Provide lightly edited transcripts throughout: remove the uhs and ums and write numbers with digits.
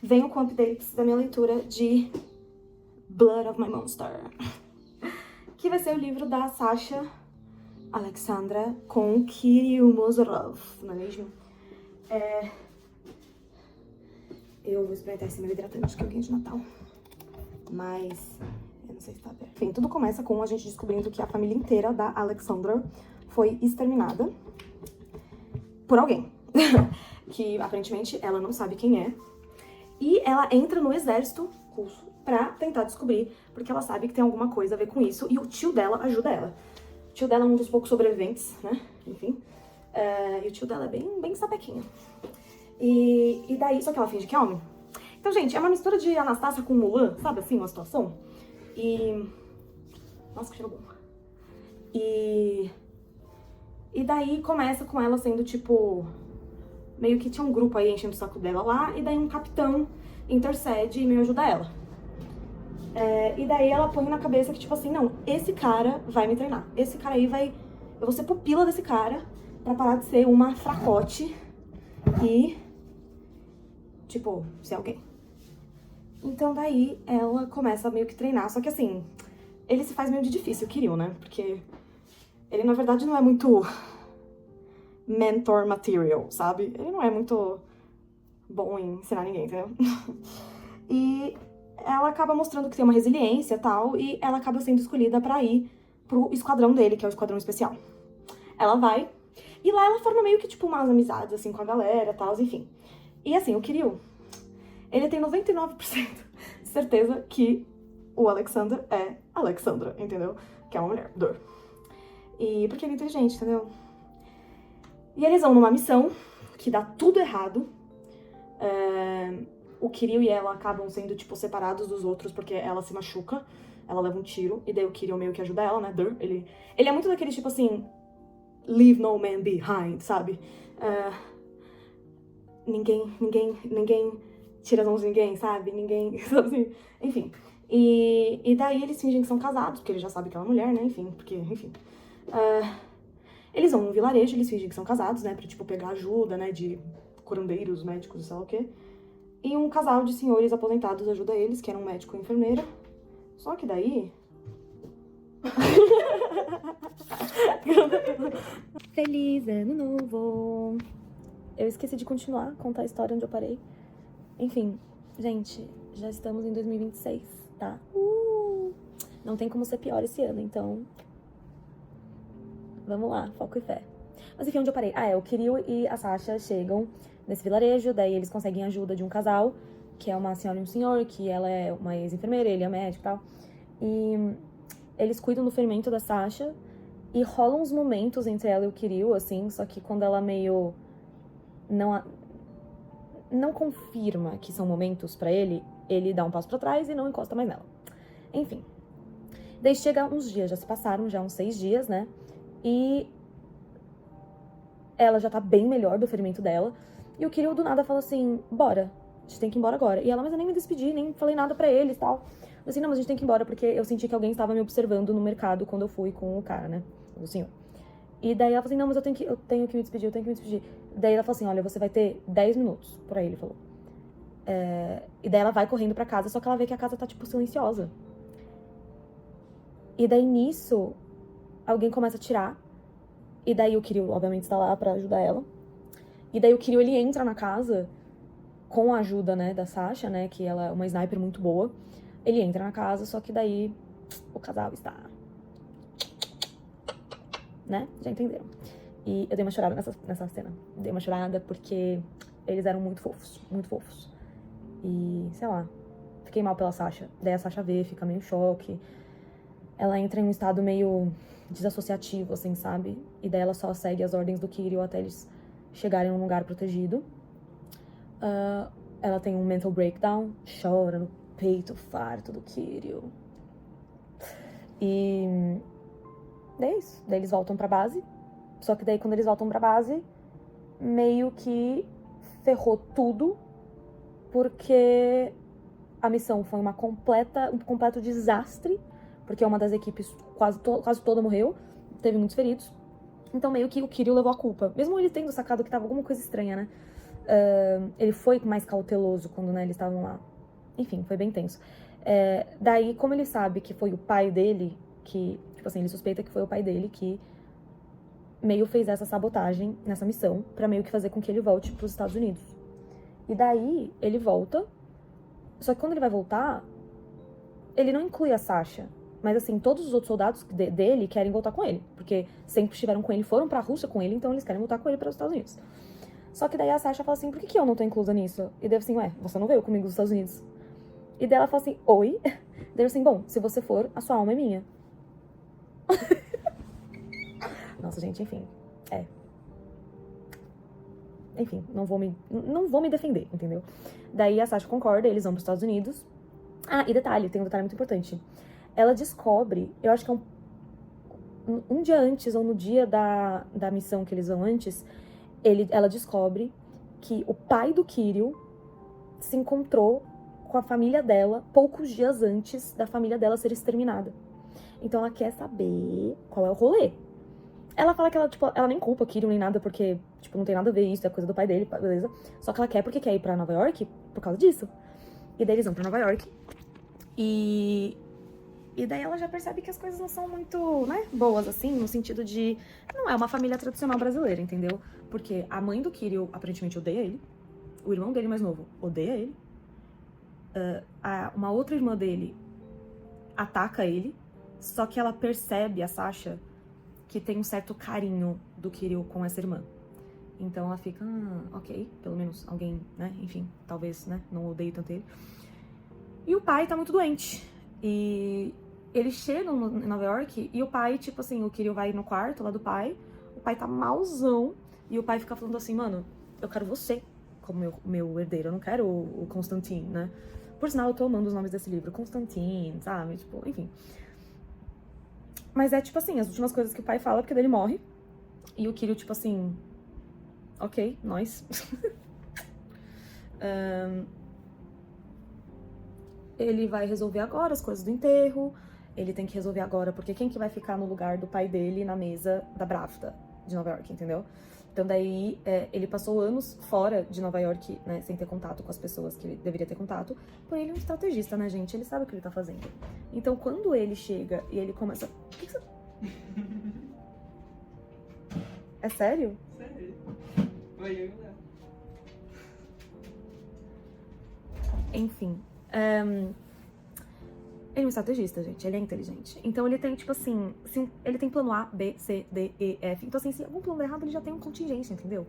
venho com updates da minha leitura de Blood of My Monster, que vai ser o livro da Sasha Alexandra com Kirill Mozorov, não é mesmo? Eu vou experimentar esse meu hidratante que eu ganhei de Natal, mas eu não sei se tá aberto. Enfim, tudo começa com a gente descobrindo que a família inteira da Alexandra foi exterminada por alguém, que aparentemente ela não sabe quem é, e ela entra no exército russo pra tentar descobrir, porque ela sabe que tem alguma coisa a ver com isso, e o tio dela ajuda ela. O tio dela é um dos poucos sobreviventes, né? Enfim. E o tio dela é bem sapequinho. E daí, só que ela finge que é homem. Então, gente, é uma mistura de Anastasia com Mulan, sabe assim, uma situação? Nossa, que cheiro bom. E daí começa com ela sendo, tipo, meio que tinha um grupo aí enchendo o saco dela lá, e daí um capitão intercede e meio ajuda ela. E daí ela põe na cabeça que, tipo assim, não, esse cara vai me treinar. Esse cara aí vai... Eu vou ser pupila desse cara pra parar de ser uma fracote e, tipo, ser alguém. Então daí ela começa a meio que treinar, só que assim, ele se faz meio de difícil, o Kirill, né? Porque ele, na verdade, não é muito mentor material, sabe? Ele não é muito bom em ensinar ninguém, entendeu? E ela acaba mostrando que tem uma resiliência e tal, e ela acaba sendo escolhida pra ir pro esquadrão dele, que é o esquadrão especial. Ela vai, e lá ela forma meio que, tipo, umas amizades, assim, com a galera e tal, enfim. E assim, o Kirill, ele tem 99% de certeza que o Alexander é Alexandra, entendeu? Que é uma mulher, dor. E porque ele é inteligente, entendeu? E eles vão numa missão que dá tudo errado. O Kirill e ela acabam sendo, tipo, separados dos outros porque ela se machuca. Ela leva um tiro, e daí o Kirill meio que ajuda ela, né? Ele é muito daquele, tipo assim, leave no man behind, sabe? Ninguém tira as mãos de ninguém, sabe? Ninguém, sabe assim? Enfim. E daí eles fingem que são casados, porque ele já sabe que é uma mulher, né? Enfim, porque, enfim. Eles vão num vilarejo, eles fingem que são casados, né? Pra, tipo, pegar ajuda, né? De curandeiros, médicos, sei lá o quê. E um casal de senhores aposentados ajuda eles, que era um médico e enfermeira. Só que daí... Feliz ano novo! Eu esqueci de continuar, contar a história onde eu parei. Enfim, gente, já estamos em 2026, tá? Não tem como ser pior esse ano, então... Vamos lá, foco e fé. Mas enfim, onde eu parei? O Kirill e a Sasha chegam nesse vilarejo, daí eles conseguem a ajuda de um casal, que é uma senhora e um senhor, que ela é uma ex-enfermeira, ele é médico e tal. E eles cuidam do ferimento da Sasha, e rolam uns momentos entre ela e o Kirill, assim, só que quando ela meio... não confirma que são momentos pra ele, ele dá um passo pra trás e não encosta mais nela. Enfim. Daí chega uns dias, já se passaram, já uns 6 dias, né? E ela já tá bem melhor do ferimento dela. E o Kirill do nada fala assim, bora, a gente tem que ir embora agora. E ela, mas eu nem me despedi, nem falei nada pra eles e tal. Eu assim, não, mas a gente tem que ir embora porque eu senti que alguém estava me observando no mercado quando eu fui com o cara, né? O senhor. E daí ela falou assim, não, mas eu tenho que me despedir, Daí ela falou assim, olha, você vai ter 10 minutos, por aí ele falou. E daí ela vai correndo pra casa, só que ela vê que a casa tá, tipo, silenciosa. E daí nisso, alguém começa a atirar. E daí o Kirill, obviamente, está lá pra ajudar ela. E daí o Kirill, ele entra na casa com a ajuda, né, da Sasha, né, que ela é uma sniper muito boa. Ele entra na casa, só que daí o casal está... né? Já entenderam. E eu dei uma chorada nessa cena. Dei uma chorada porque eles eram muito fofos, muito fofos. E, sei lá, fiquei mal pela Sasha. Daí a Sasha vê, fica meio em choque. Ela entra em um estado meio desassociativo, assim, sabe? E daí ela só segue as ordens do Kirill até eles chegarem num lugar protegido. Ela tem um mental breakdown, chora no peito farto do Kirill. E daí é isso. Daí eles voltam pra base. Só que daí quando eles voltam pra base, meio que ferrou tudo, porque a missão foi um completo desastre, porque uma das equipes quase toda morreu, teve muitos feridos. Então meio que o Kirill levou a culpa, mesmo ele tendo sacado que tava alguma coisa estranha, né? Ele foi mais cauteloso quando, né, eles estavam lá. Enfim, foi bem tenso. Daí, como ele sabe que foi o pai dele que... Tipo assim, ele suspeita que foi o pai dele que meio fez essa sabotagem nessa missão pra meio que fazer com que ele volte pros Estados Unidos. E daí, ele volta. Só que quando ele vai voltar, ele não inclui a Sasha. Mas assim, todos os outros soldados dele querem voltar com ele. Porque sempre estiveram com ele, foram pra Rússia com ele, então eles querem voltar com ele para os Estados Unidos. Só que daí a Sasha fala assim, por que eu não tô inclusa nisso? E daí assim, ué, você não veio comigo dos Estados Unidos. E daí ela fala assim, oi? Daí assim, bom, se você for, a sua alma é minha. Nossa, gente, enfim. Enfim, não vou me defender, entendeu? Daí a Sasha concorda, eles vão pros Estados Unidos. Ah, e detalhe, tem um detalhe muito importante. Ela descobre, eu acho que é um dia antes, ou no dia da missão que eles vão antes, ela descobre que o pai do Kirill se encontrou com a família dela poucos dias antes da família dela ser exterminada. Então ela quer saber qual é o rolê. Ela fala que ela nem culpa o Kirill nem nada, porque, não tem nada a ver isso, é coisa do pai dele, beleza? Só que ela quer porque quer ir pra Nova York por causa disso. E daí eles vão pra Nova York. E daí ela já percebe que as coisas não são muito, né, boas, assim, no sentido de... Não é uma família tradicional brasileira, entendeu? Porque a mãe do Kirill aparentemente odeia ele. O irmão dele mais novo odeia ele. Uma outra irmã dele ataca ele. Só que ela percebe, a Sasha, que tem um certo carinho do Kirill com essa irmã. Então ela fica, ok, pelo menos alguém, né, enfim, talvez, né, não odeie tanto ele. E o pai tá muito doente. E eles chegam em Nova York e o pai, o Kirill vai no quarto lá do pai, o pai tá malzão, e o pai fica falando assim, mano, eu quero você como meu herdeiro, eu não quero o Constantine, né? Por sinal, eu tô amando os nomes desse livro, Constantine, sabe? Enfim. Mas as últimas coisas que o pai fala, porque daí ele morre, e o Kirill, ok, nós. Ele vai resolver agora as coisas do enterro, ele tem que resolver agora, porque quem que vai ficar no lugar do pai dele na mesa da Bravda de Nova York, entendeu? Então daí, ele passou anos fora de Nova York, né, sem ter contato com as pessoas que ele deveria ter contato, porém ele é um estrategista, né, gente? Ele sabe o que ele tá fazendo. Então quando ele chega e ele começa... O que você... É sério? Sério. Vai eu e o Léo. Enfim, ele é um estrategista, gente, ele é inteligente. Então ele tem, ele tem plano A, B, C, D, E, F. Então se algum plano der errado, ele já tem um contingente, entendeu?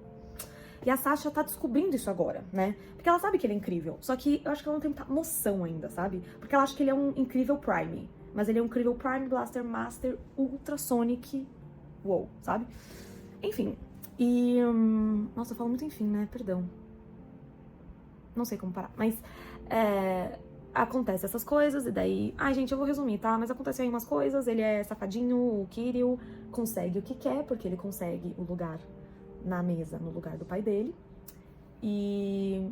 E a Sasha tá descobrindo isso agora, né? Porque ela sabe que ele é incrível, só que eu acho que ela não tem muita noção ainda, sabe? Porque ela acha que ele é um incrível Prime, mas ele é um incrível Prime Blaster Master Ultrasonic WoW, sabe? Enfim, nossa, eu falo muito enfim, né? Perdão. Não sei como parar, mas... acontece essas coisas, e daí... Ai, gente, eu vou resumir, tá? Mas acontecem aí umas coisas, ele é safadinho, o Kirill consegue o que quer, porque ele consegue o lugar na mesa, no lugar do pai dele. E...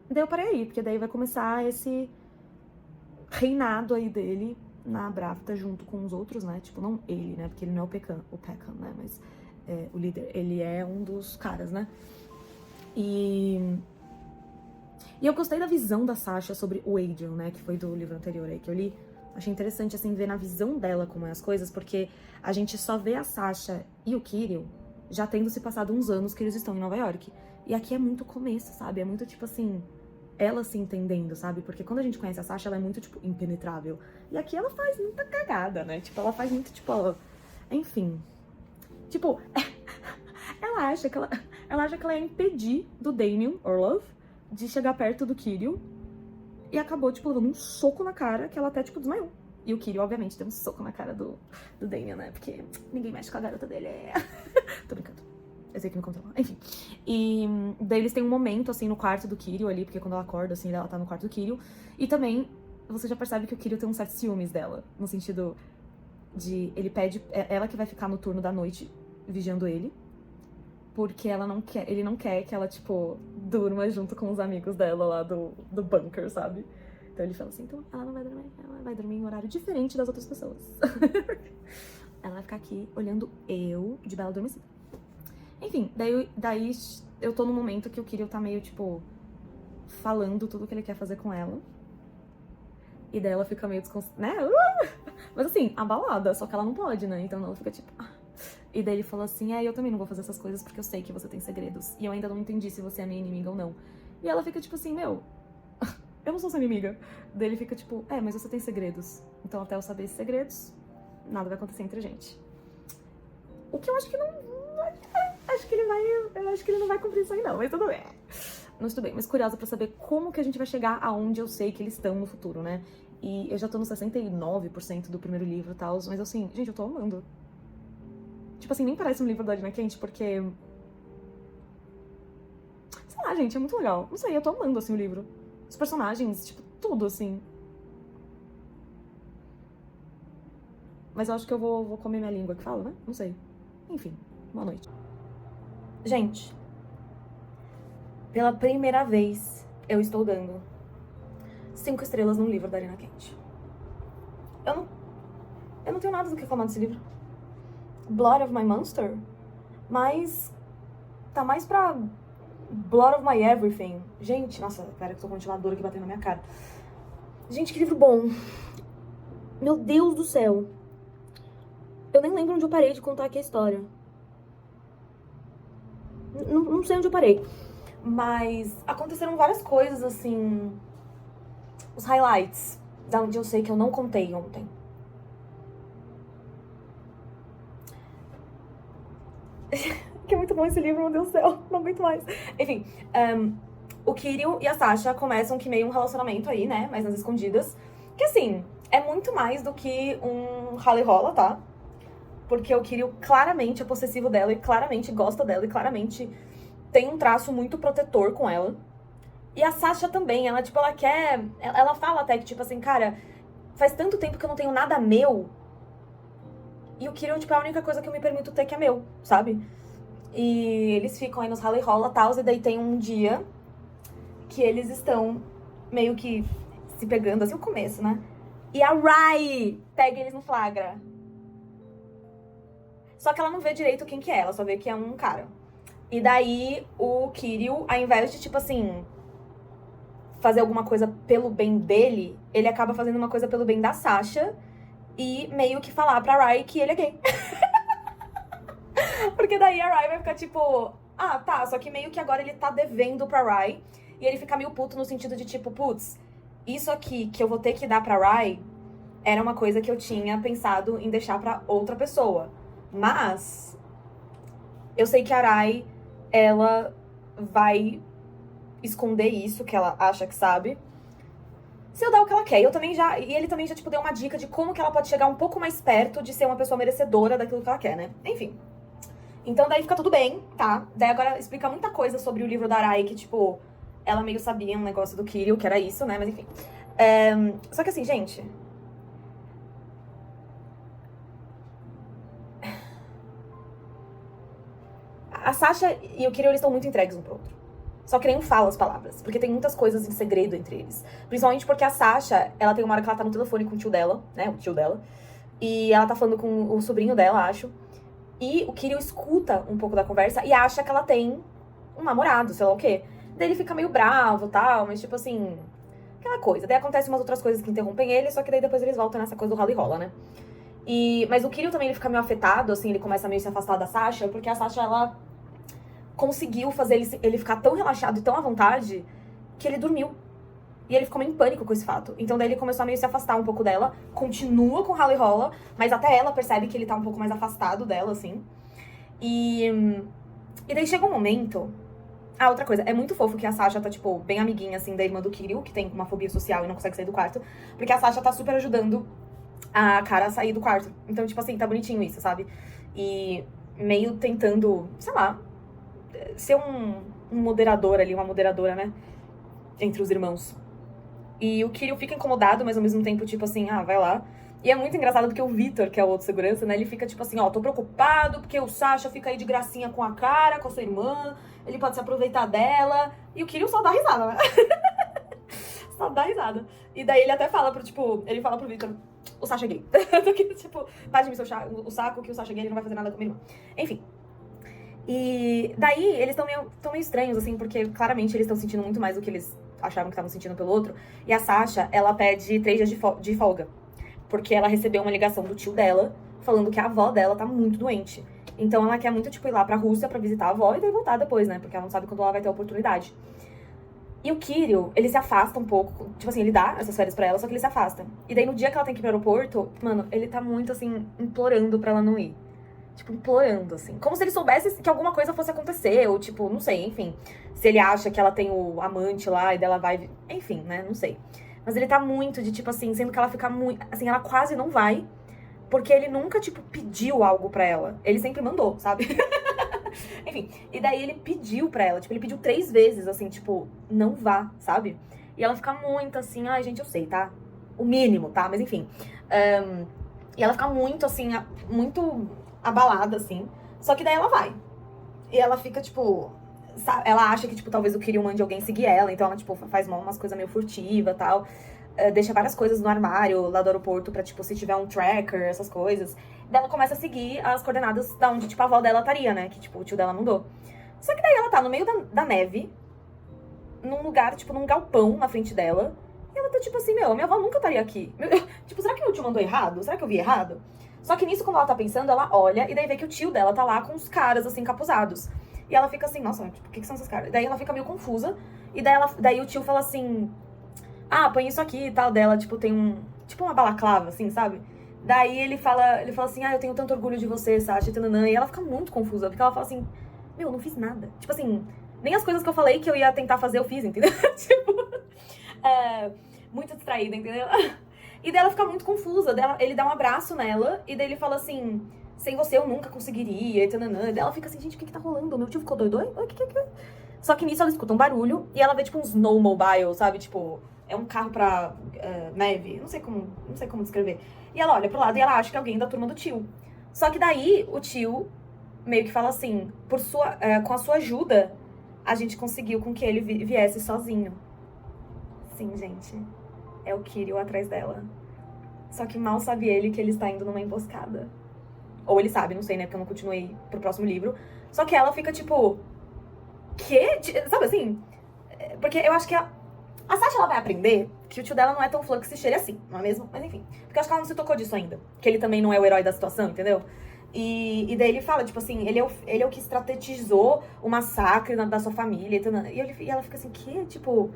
daí eu parei aí, porque daí vai começar esse reinado aí dele na Bravda junto com os outros, né? Não ele, né? Porque ele não é o Peckham, né? Mas o líder, ele é um dos caras, né? E eu gostei da visão da Sasha sobre o Adrian, né, que foi do livro anterior aí que eu li. Achei interessante, ver na visão dela como é as coisas, porque a gente só vê a Sasha e o Kirill já tendo se passado uns anos que eles estão em Nova York. E aqui é muito começo, sabe? É muito, ela se entendendo, sabe? Porque quando a gente conhece a Sasha, ela é muito, impenetrável. E aqui ela faz muita cagada, né? Ela faz muito, enfim. Ela acha que ela ia impedir do Damien Orlov de chegar perto do Kirill e acabou, levando um soco na cara que ela até, desmaiou. E o Kirill, obviamente, deu um soco na cara do Damien, né? Porque ninguém mexe com a garota dele. Tô brincando. Eu sei que me controla. Enfim. E daí eles têm um momento, no quarto do Kirill ali, porque quando ela acorda, ela tá no quarto do Kirill. E também, você já percebe que o Kirill tem um certo ciúmes dela. No sentido de, ele pede, ela que vai ficar no turno da noite vigiando ele. Porque ele não quer que ela, durma junto com os amigos dela lá do bunker, sabe? Então ele fala assim, então ela não vai dormir, ela vai dormir em um horário diferente das outras pessoas. Ela vai ficar aqui olhando eu de bela adormecida. Enfim, daí eu tô num momento que o Kirill tá meio, tipo, falando tudo que ele quer fazer com ela. E daí ela fica meio né? Mas assim, abalada, só que ela não pode, né? Então ela fica tipo... E daí ele falou assim, eu também não vou fazer essas coisas porque eu sei que você tem segredos. E eu ainda não entendi se você é minha inimiga ou não. E ela fica tipo assim, meu... eu não sou sua inimiga. Daí ele fica tipo, mas você tem segredos. Então até eu saber esses segredos, nada vai acontecer entre a gente. O que eu acho que não... acho que ele não vai cumprir isso aí não, mas tudo bem. Não estou bem, mas curiosa pra saber como que a gente vai chegar aonde eu sei que eles estão no futuro, né? E eu já tô no 69% do primeiro livro e tal, mas assim, gente, eu tô amando. Tipo assim, nem parece um livro da Arina Quente, porque... sei lá, gente, é muito legal. Não sei, eu tô amando, assim, o livro. Os personagens, tipo, tudo, assim. Mas eu acho que eu vou comer minha língua que fala, né? Não sei. Enfim, boa noite. Gente, pela primeira vez, eu estou dando 5 estrelas num livro da Arina Quente. Eu não tenho nada do que reclamar desse livro. Blood of My Monster? Mas tá mais pra Blood of My Everything. Gente, nossa, pera que eu tô com um ventilador aqui batendo na minha cara. Gente, que livro bom. Meu Deus do céu. Eu nem lembro onde eu parei de contar aqui a história. Não sei onde eu parei. Mas aconteceram várias coisas, assim... os highlights, da onde eu sei que eu não contei ontem. Que é muito bom esse livro, meu Deus do céu, não aguento mais. Enfim, o Kirill e a Sasha começam que meio um relacionamento aí, né, mas nas escondidas. Que assim, é muito mais do que um rala e rola, tá? Porque o Kirill claramente é possessivo dela e claramente gosta dela e claramente tem um traço muito protetor com ela. E a Sasha também, ela, tipo, ela quer... ela fala até que, tipo assim, cara, faz tanto tempo que eu não tenho nada meu. E o Kirill, tipo, é a única coisa que eu me permito ter que é meu, sabe? E eles ficam aí nos rala e rola e tal, e daí tem um dia que eles estão meio que se pegando, assim, o começo, né? E a Rai pega eles no flagra. Só que ela não vê direito quem que é, ela só vê que é um cara. E daí o Kirill, ao invés de, tipo assim... fazer alguma coisa pelo bem dele, ele acaba fazendo uma coisa pelo bem da Sasha e meio que falar pra Rai que ele é gay. Porque daí a Rai vai ficar tipo, tá, só que meio que agora ele tá devendo pra Rai e ele fica meio puto no sentido de tipo, putz, isso aqui que eu vou ter que dar pra Rai era uma coisa que eu tinha pensado em deixar pra outra pessoa. Mas eu sei que a Rai, ela vai esconder isso que ela acha que sabe, se eu dar o que ela quer. E ele também já, tipo, deu uma dica de como que ela pode chegar um pouco mais perto de ser uma pessoa merecedora daquilo que ela quer, né? Enfim. Então daí fica tudo bem, tá? Daí agora explica muita coisa sobre o livro da Rai, que, tipo, ela meio sabia um negócio do Kirill, que era isso, né? Mas enfim. Só que assim, gente... a Sasha e o Kirill, eles estão muito entregues um pro outro. Só que nenhum fala as palavras, porque tem muitas coisas em segredo entre eles. Principalmente porque a Sasha, ela tem uma hora que ela tá no telefone com o tio dela, né, o tio dela. E ela tá falando com o sobrinho dela, acho. E o Kirill escuta um pouco da conversa e acha que ela tem um namorado, sei lá o quê. Daí ele fica meio bravo e tal, mas tipo assim... aquela coisa. Daí acontecem umas outras coisas que interrompem ele, só que daí depois eles voltam nessa coisa do rala e rola, né? Mas o Kirill também, ele fica meio afetado, assim, ele começa a meio se afastar da Sasha, porque a Sasha, ela... conseguiu fazer ele ficar tão relaxado e tão à vontade que ele dormiu. E ele ficou meio em pânico com esse fato. Então daí ele começou a meio se afastar um pouco dela, continua com o rala e rola, mas até ela percebe que ele tá um pouco mais afastado dela, assim. E daí chega um momento... outra coisa, é muito fofo que a Sasha tá, tipo, bem amiguinha, assim, da irmã do Kirill, que tem uma fobia social e não consegue sair do quarto, porque a Sasha tá super ajudando a cara a sair do quarto. Então, tipo assim, tá bonitinho isso, sabe? E meio tentando, sei lá, ser um moderador ali, uma moderadora, né? Entre os irmãos. E o Kirill fica incomodado, mas ao mesmo tempo, tipo assim, vai lá. E é muito engraçado porque o Victor, que é o outro segurança, né? Ele fica tipo assim, tô preocupado porque o Sasha fica aí de gracinha com a cara, com a sua irmã. Ele pode se aproveitar dela. E o Kirill só dá risada, né? Só dá risada. E daí ele até fala ele fala pro Victor, o Sasha é gay. Tipo, para de me encher o saco que o Sasha é gay, ele não vai fazer nada com a minha irmã. Enfim. E daí eles tão meio estranhos, assim, porque claramente eles estão sentindo muito mais do que eles achavam que estavam sentindo pelo outro. E a Sasha, ela pede 3 dias de folga. Porque ela recebeu uma ligação do tio dela, falando que a avó dela tá muito doente. Então ela quer muito, tipo, ir lá pra Rússia pra visitar a avó e daí voltar depois, né? Porque ela não sabe quando ela vai ter a oportunidade. E o Kirill, ele se afasta um pouco. Tipo assim, ele dá essas férias pra ela, só que ele se afasta. E daí no dia que ela tem que ir pro aeroporto, mano, ele tá muito, assim, implorando pra ela não ir. Tipo, implorando, assim. Como se ele soubesse que alguma coisa fosse acontecer. Ou, tipo, não sei, enfim. Se ele acha que ela tem o amante lá e dela vai... Enfim, né? Não sei. Mas ele tá muito de, tipo assim, sendo que ela fica muito... Assim, ela quase não vai. Porque ele nunca, tipo, pediu algo pra ela. Ele sempre mandou, sabe? Enfim. E daí ele pediu pra ela. Tipo, ele pediu 3 vezes, assim, tipo, não vá, sabe? E ela fica muito assim... Ai, gente, eu sei, tá? O mínimo, tá? Mas, enfim. E ela fica muito, assim... Muito... abalada, assim. Só que daí ela vai. E ela fica, tipo... Ela acha que, tipo, talvez o Kirill mande alguém seguir ela. Então ela, tipo, faz umas coisas meio furtiva e tal. Deixa várias coisas no armário lá do aeroporto pra, tipo, se tiver um tracker, essas coisas. Daí ela começa a seguir as coordenadas da onde, tipo, a avó dela estaria, né? Que, tipo, o tio dela mandou. Só que daí ela tá no meio da neve. Num lugar, tipo, num galpão na frente dela. E ela tá, tipo assim, minha avó nunca estaria aqui. Tipo, será que meu tio mandou errado? Será que eu vi errado? Só que nisso, quando ela tá pensando, ela olha e daí vê que o tio dela tá lá com uns caras, assim, encapuzados. E ela fica assim, nossa, tipo, o que são esses caras? Daí ela fica meio confusa. E daí o tio fala assim, ah, põe isso aqui e tal. Dela, tipo, tem tipo uma balaclava, assim, sabe? Daí ele fala assim, ah, eu tenho tanto orgulho de você, Sasha, tananã. E ela fica muito confusa, porque ela fala assim, meu, eu não fiz nada. Tipo assim, nem as coisas que eu falei que eu ia tentar fazer, eu fiz, entendeu? Tipo, muito distraída, entendeu? E daí ela fica muito confusa. Ele dá um abraço nela, e daí ele fala assim, sem você eu nunca conseguiria, e tananã. E daí ela fica assim, gente, o que tá rolando? Meu tio ficou doido? O que? Só que nisso ela escuta um barulho, e ela vê tipo um snowmobile, sabe? Tipo, é um carro pra neve, não sei como descrever. E ela olha pro lado e ela acha que é alguém da turma do tio. Só que daí o tio meio que fala assim, com a sua ajuda, a gente conseguiu com que ele viesse sozinho. Sim, gente. É o Kirill atrás dela. Só que mal sabe ele que ele está indo numa emboscada. Ou ele sabe, não sei, né? Porque eu não continuei pro próximo livro. Só que ela fica tipo... Quê? Sabe assim? Porque eu acho que a Sasha, ela vai aprender que o tio dela não é tão flor que se cheire assim, não é mesmo? Mas enfim. Porque eu acho que ela não se tocou disso ainda. Que ele também não é o herói da situação, entendeu? E daí ele fala, tipo assim, ele é o que estrategizou o massacre da sua família. E ela fica assim, que? Tipo...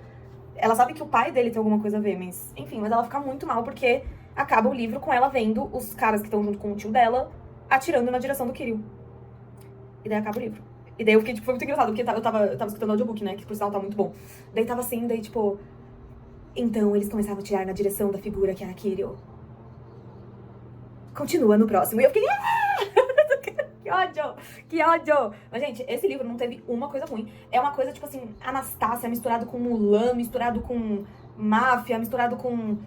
Ela sabe que o pai dele tem alguma coisa a ver, mas... Enfim, mas ela fica muito mal porque acaba o livro com ela vendo os caras que estão junto com o tio dela atirando na direção do Kirill. E daí acaba o livro. E daí eu fiquei, tipo, foi muito engraçado, porque eu tava escutando o audiobook, né? Que por sinal tá muito bom. Daí tava assim, daí tipo... Então eles começavam a atirar na direção da figura que era Kirill. Continua no próximo. E eu fiquei... Que ódio! Que ódio! Mas, gente, esse livro não teve uma coisa ruim. É uma coisa, tipo assim, Anastácia misturado com Mulan, misturado com máfia, misturado com...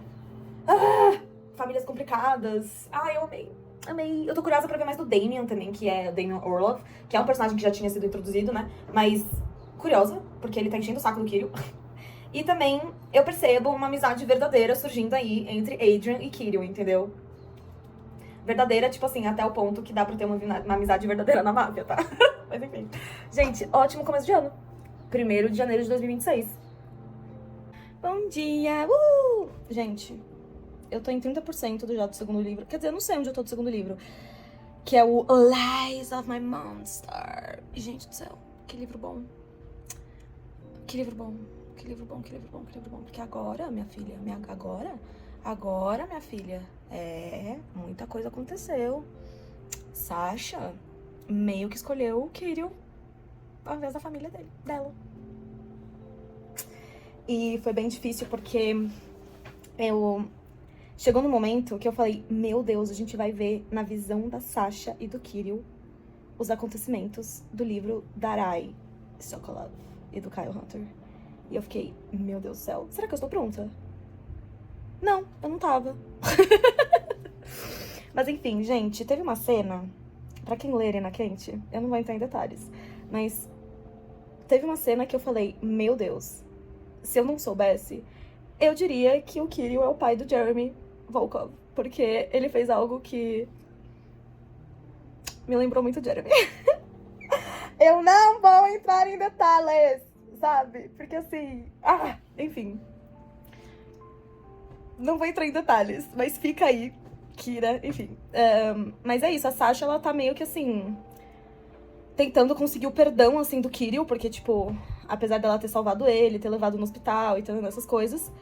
famílias complicadas. Eu amei. Amei. Eu tô curiosa pra ver mais do Damien também, que é o Damien Orlov, que é um personagem que já tinha sido introduzido, né? Mas curiosa, porque ele tá enchendo o saco do Kirill. E também eu percebo uma amizade verdadeira surgindo aí entre Adrian e Kirill, entendeu? Verdadeira, tipo assim, até o ponto que dá pra ter uma amizade verdadeira na máfia, tá? Mas enfim. Gente, ótimo começo de ano. 1º de janeiro de 2026. Bom dia! Gente, eu tô em 30% já do segundo livro. Quer dizer, eu não sei onde eu tô do segundo livro. Que é o Lies of My Monster. Gente do céu, que livro bom. Que livro bom. Que livro bom, que livro bom, que livro bom. Porque agora, minha filha, Agora, minha filha, muita coisa aconteceu. Sasha meio que escolheu o Kirill ao invés da família dela. E foi bem difícil porque chegou no momento que eu falei, meu Deus, a gente vai ver na visão da Sasha e do Kirill os acontecimentos do livro Darai Sokolov e do Kyle Hunter. E eu fiquei, meu Deus do céu, será que eu estou pronta? Não, eu não tava. Mas enfim, gente, teve uma cena, pra quem lê Arena Quente, eu não vou entrar em detalhes, mas teve uma cena que eu falei, meu Deus, se eu não soubesse, eu diria que o Kirill é o pai do Jeremy Volkov, porque ele fez algo que me lembrou muito o Jeremy. Eu não vou entrar em detalhes, sabe? Porque assim... enfim. Não vou entrar em detalhes, mas fica aí, Kira, enfim. Mas é isso, a Sasha, ela tá meio que assim... tentando conseguir o perdão, assim, do Kirill, porque, tipo... apesar dela ter salvado ele, ter levado no hospital e tendo essas coisas...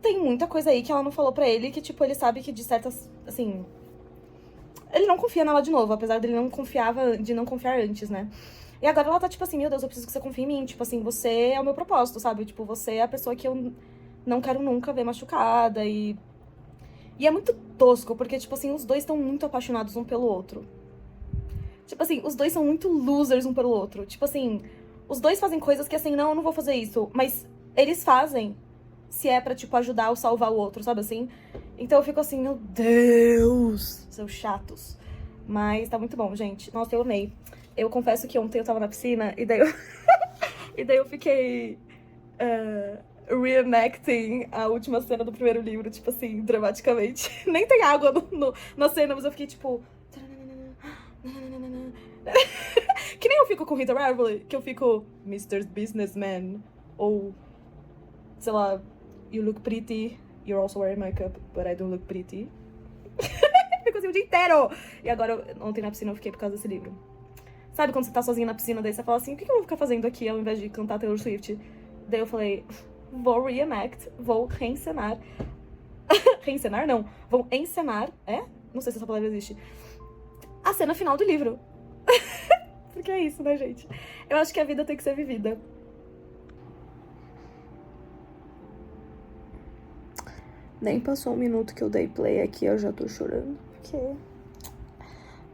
tem muita coisa aí que ela não falou pra ele, que, tipo, ele sabe que de certas, assim... ele não confia nela de novo, apesar dele não confiar antes, né? E agora ela tá, tipo assim, meu Deus, eu preciso que você confie em mim. Tipo assim, você é o meu propósito, sabe? Tipo, você é a pessoa que eu não quero nunca ver machucada e é muito tosco, porque, tipo assim, os dois estão muito apaixonados um pelo outro. Tipo assim, os dois são muito losers um pelo outro. Tipo assim, os dois fazem coisas que, assim, não, eu não vou fazer isso. Mas eles fazem se é pra, tipo, ajudar ou salvar o outro, sabe assim? Então eu fico assim, meu Deus, seus chatos. Mas tá muito bom, gente. Nossa, eu amei. Eu confesso que ontem eu tava na piscina e daí eu, e daí eu fiquei reenacting a última cena do primeiro livro, tipo assim, dramaticamente. Nem tem água na cena, mas eu fiquei tipo... que nem eu fico com Rita Everly, que eu fico Mr. Businessman, ou, sei lá, you look pretty, you're also wearing makeup, but I don't look pretty. Fico assim o dia inteiro! E agora, ontem na piscina eu fiquei por causa desse livro. Sabe quando você tá sozinha na piscina, daí você fala assim, o que eu vou ficar fazendo aqui ao invés de cantar Taylor Swift? Daí eu falei, vou reenact, vou reencenar. Reencenar, não. Vou encenar, não sei se essa palavra existe. A cena final do livro. Porque é isso, né, gente? Eu acho que a vida tem que ser vivida. Nem passou um minuto que eu dei play aqui, eu já tô chorando. Porque...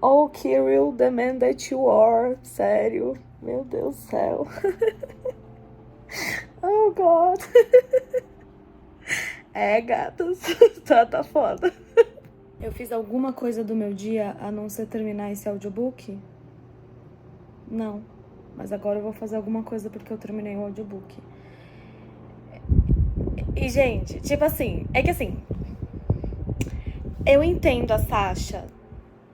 oh, Kirill, the man that you are. Sério. Meu Deus do céu. Oh, God. Gatas. Tá foda. Eu fiz alguma coisa do meu dia a não ser terminar esse audiobook? Não. Mas agora eu vou fazer alguma coisa porque eu terminei o audiobook. E, gente, tipo assim... é que assim... eu entendo a Sasha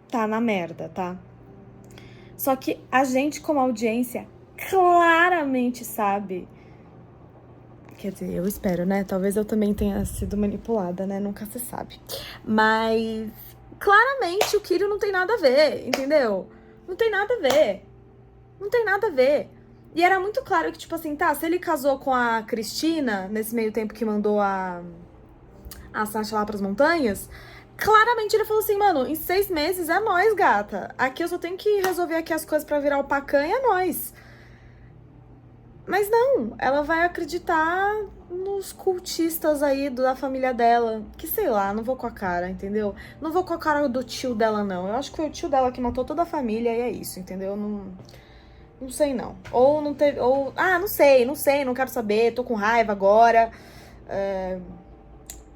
tá na merda, tá? Só que a gente, como audiência, claramente sabe... quer dizer, eu espero, né? Talvez eu também tenha sido manipulada, né? Nunca se sabe. Mas... claramente o Kirill não tem nada a ver, entendeu? Não tem nada a ver. Não tem nada a ver. E era muito claro que, tipo assim, tá, se ele casou com a Cristina, nesse meio tempo que mandou a Sasha lá pras montanhas, claramente ele falou assim, mano, em 6 meses é nóis, gata. Aqui eu só tenho que resolver aqui as coisas pra virar o Pacan e é nóis. Mas não, ela vai acreditar nos cultistas aí da família dela. Que sei lá, não vou com a cara, entendeu? Não vou com a cara do tio dela, não. Eu acho que foi o tio dela que matou toda a família e é isso, entendeu? Não sei, não. Ou não teve... ou... não sei, não quero saber. Tô com raiva agora.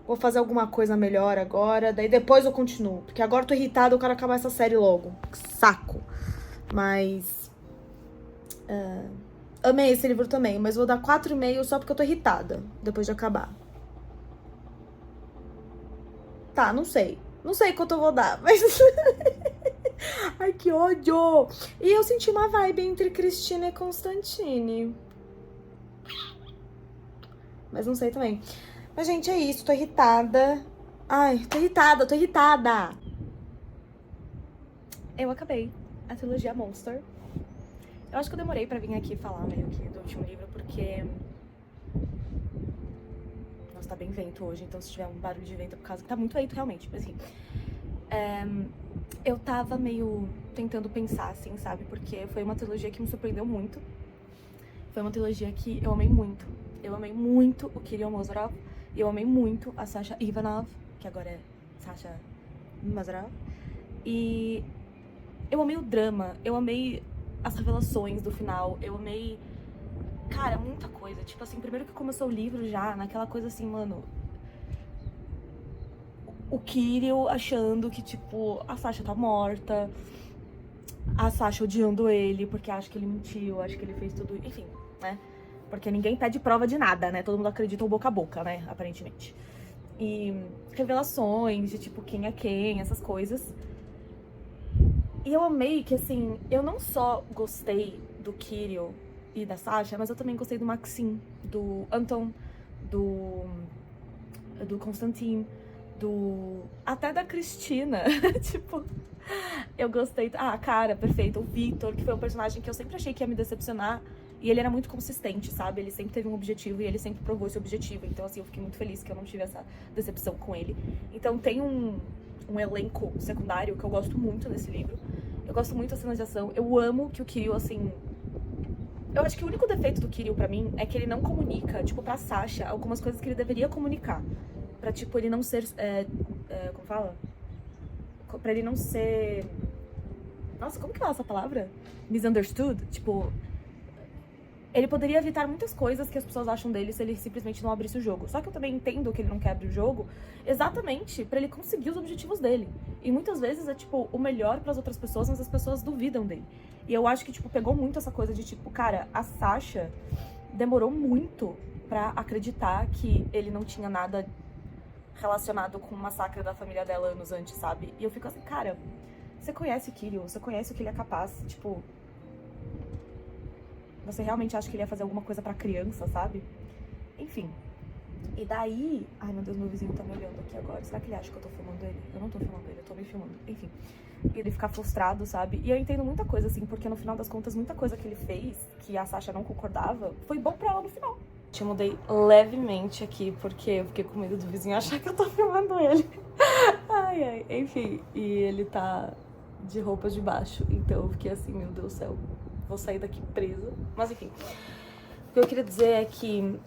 Vou fazer alguma coisa melhor agora. Daí depois eu continuo. Porque agora eu tô irritada, eu quero acabar essa série logo. Que saco. Mas... amei esse livro também, mas vou dar 4,5 só porque eu tô irritada, depois de acabar. Tá, não sei. Não sei quanto eu vou dar, mas... ai, que ódio! E eu senti uma vibe entre Cristina e Constantine. Mas não sei também. Mas, gente, é isso. Tô irritada. Ai, tô irritada. Eu acabei a trilogia Monster. Eu acho que eu demorei pra vir aqui falar meio que do último livro, porque... nossa, tá bem vento hoje, então se tiver um barulho de vento é por causa que tá muito vento, realmente. Mas assim, eu tava meio tentando pensar, assim, sabe? Porque foi uma trilogia que me surpreendeu muito. Foi uma trilogia que eu amei muito. Eu amei muito o Kirill Mozarov. E eu amei muito a Sasha Ivanov, que agora é Sasha Mozarov. E eu amei o drama, eu amei as revelações do final, eu amei, cara, muita coisa. Tipo assim, primeiro que começou o livro já, naquela coisa assim, mano, o Kirill achando que, tipo, a Sasha tá morta, a Sasha odiando ele porque acha que ele mentiu, acha que ele fez tudo, enfim, né? Porque ninguém pede prova de nada, né? Todo mundo acredita boca a boca, né? Aparentemente. E revelações de, tipo, quem é quem, essas coisas. E eu amei que, assim, eu não só gostei do Kirill e da Sasha, mas eu também gostei do Maxim, do Anton, do Constantin, até da Cristina. Tipo, eu gostei. Ah, cara, perfeito. O Victor, que foi um personagem que eu sempre achei que ia me decepcionar. E ele era muito consistente, sabe? Ele sempre teve um objetivo e ele sempre provou esse objetivo. Então, assim, eu fiquei muito feliz que eu não tive essa decepção com ele. Então, tem um elenco secundário que eu gosto muito nesse livro. Eu gosto muito da cena de ação. Eu amo que o Kirill, assim... Eu acho que o único defeito do Kirill pra mim é que ele não comunica, tipo, pra Sasha, algumas coisas que ele deveria comunicar. Pra, tipo, ele não ser... como fala? Pra ele não ser... Nossa, como que fala essa palavra? Misunderstood? Tipo... Ele poderia evitar muitas coisas que as pessoas acham dele se ele simplesmente não abrisse o jogo. Só que eu também entendo que ele não quer abrir o jogo exatamente pra ele conseguir os objetivos dele. E muitas vezes é, tipo, o melhor pras outras pessoas, mas as pessoas duvidam dele. E eu acho que, tipo, pegou muito essa coisa de, tipo, cara, a Sasha demorou muito pra acreditar que ele não tinha nada relacionado com o massacre da família dela anos antes, sabe? E eu fico assim, cara, você conhece o Kirill, você conhece o que ele é capaz, tipo... Você realmente acha que ele ia fazer alguma coisa pra criança, sabe? Enfim. E daí... Ai, meu Deus, meu vizinho tá me olhando aqui agora. Será que ele acha que eu tô filmando ele? Eu não tô filmando ele, eu tô me filmando. Enfim. E ele ficar frustrado, sabe? E eu entendo muita coisa, assim, porque no final das contas, muita coisa que ele fez, que a Sasha não concordava, foi bom pra ela no final. Eu mudei levemente aqui, porque eu fiquei com medo do vizinho achar que eu tô filmando ele. Ai, ai. Enfim. E ele tá de roupas de baixo. Então eu fiquei assim, meu Deus do céu. Vou sair daqui presa. Mas enfim, o que eu queria dizer é que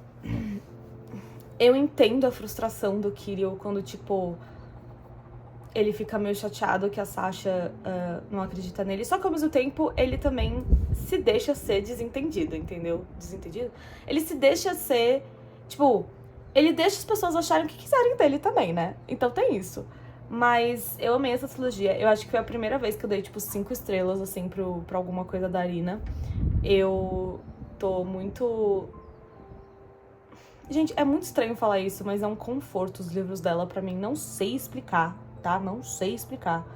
eu entendo a frustração do Kirill quando, tipo, ele fica meio chateado que a Sasha não acredita nele. Só que ao mesmo tempo, ele também se deixa ser desentendido, entendeu? Desentendido? Ele se deixa ser, tipo, ele deixa as pessoas acharem o que quiserem dele também, né? Então tem isso. Mas eu amei essa trilogia. Eu acho que foi a primeira vez que eu dei, tipo, 5 estrelas, assim, pra alguma coisa da Arina. Eu tô muito... Gente, é muito estranho falar isso, mas é um conforto os livros dela pra mim. Não sei explicar, tá? Não sei explicar.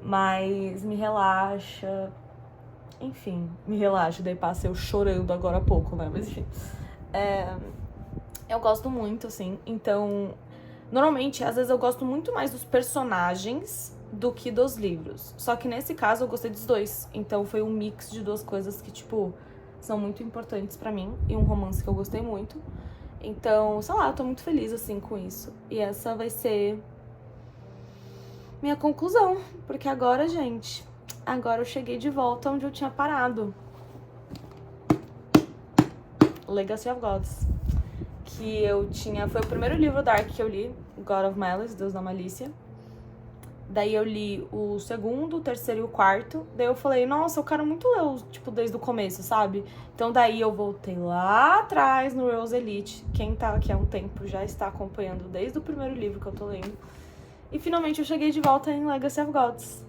Mas me relaxa. Enfim, me relaxa. Daí passa eu chorando agora há pouco, né? Mas enfim. Eu gosto muito, assim. Então... Normalmente, às vezes eu gosto muito mais dos personagens do que dos livros. Só que nesse caso eu gostei dos dois. Então foi um mix de duas coisas que, tipo, são muito importantes pra mim. E um romance que eu gostei muito. Então, sei lá, eu tô muito feliz, assim, com isso. E essa vai ser minha conclusão. Porque agora, gente, agora eu cheguei de volta onde eu tinha parado. Legacy of Gods. Que eu tinha... Foi o primeiro livro Dark que eu li, God of Malice, Deus da Malícia. Daí eu li o segundo, o terceiro e o quarto. Daí eu falei, nossa, eu quero muito ler, tipo, desde o começo, sabe? Então daí eu voltei lá atrás no Rose Elite. Quem tá aqui há um tempo já está acompanhando desde o primeiro livro que eu tô lendo. E finalmente eu cheguei de volta em Legacy of Gods.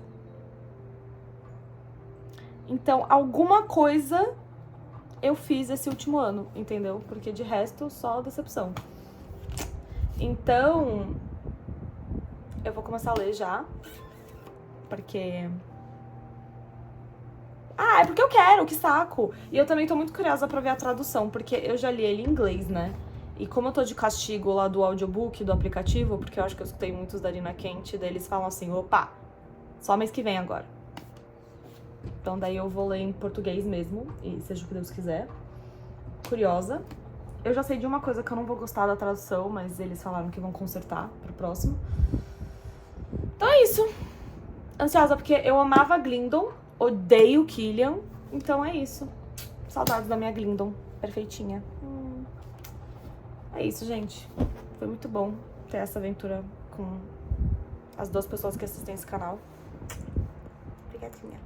Então, alguma coisa... eu fiz esse último ano, entendeu? Porque de resto, só decepção. Então, eu vou começar a ler já. Porque... é porque eu quero, que saco! E eu também tô muito curiosa pra ver a tradução, porque eu já li ele em inglês, né? E como eu tô de castigo lá do audiobook, do aplicativo, porque eu acho que eu escutei muitos da Arina Quente, daí eles falam assim, opa, só mês que vem agora. Então daí eu vou ler em português mesmo, e seja o que Deus quiser. Curiosa. Eu já sei de uma coisa que eu não vou gostar da tradução, mas eles falaram que vão consertar pro próximo. Então é isso. Ansiosa porque eu amava a Glindon, odeio Killian, então é isso. Saudades da minha Glindon, perfeitinha. É isso, gente. Foi muito bom ter essa aventura com as duas pessoas que assistem esse canal. Obrigadinha.